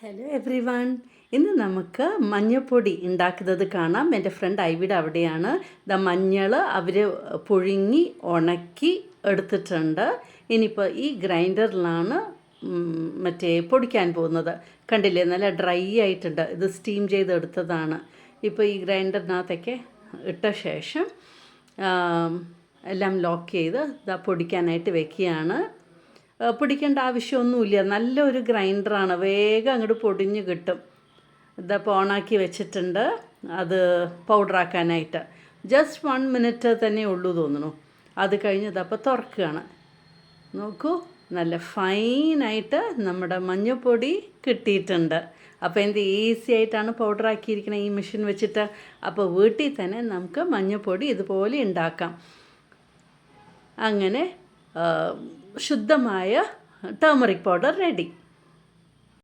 Hello every one. ഇന്ന് നമുക്ക് മഞ്ഞൾപ്പൊടി ഉണ്ടാക്കുന്നത് കാണാം. എൻ്റെ ഫ്രണ്ട് ഐവിയുടെ അവിടെയാണ്. മഞ്ഞൾ അവർ പുഴുങ്ങി ഉണക്കി എടുത്തിട്ടുണ്ട്. ഇനിയിപ്പോൾ ഈ ഗ്രൈൻഡറിലാണ് പൊടിക്കാൻ പോകുന്നത്. കണ്ടില്ലേ, നല്ല ഡ്രൈ ആയിട്ടുണ്ട്. ഇത് സ്റ്റീം ചെയ്തെടുത്തതാണ്. ഇപ്പോൾ ഈ ഗ്രൈൻഡറിനകത്തൊക്കെ ഇട്ട ശേഷം എല്ലാം ലോക്ക് ചെയ്ത് പൊടിക്കാനായിട്ട് വെക്കുകയാണ്. പൊടിക്കേണ്ട ആവശ്യമൊന്നുമില്ല. നല്ലൊരു ഗ്രൈൻഡറാണ്, വേഗം അങ്ങോട്ട് പൊടിഞ്ഞ് കിട്ടും. ഇതപ്പോൾ ഓണാക്കി വെച്ചിട്ടുണ്ട് അത് പൗഡറാക്കാനായിട്ട്. ജസ്റ്റ് 1 മിനിറ്റ് തന്നെ ഉള്ളൂ തോന്നുന്നു. അത് കഴിഞ്ഞ് ഇതപ്പോൾ തുറക്കുകയാണ്. നോക്കൂ, നല്ല ഫൈനായിട്ട് നമ്മുടെ മഞ്ഞൾപ്പൊടി കിട്ടിയിട്ടുണ്ട്. അപ്പോൾ എന്ത് ഈസി ആയിട്ടാണ് പൗഡറാക്കിയിരിക്കുന്നത് ഈ മെഷീൻ വെച്ചിട്ട്. അപ്പോൾ വീട്ടിൽ തന്നെ നമുക്ക് മഞ്ഞൾപ്പൊടി ഇതുപോലെ ഉണ്ടാക്കാം. അങ്ങനെ ശുദ്ധമായ ടർമറിക് പൗഡർ റെഡി.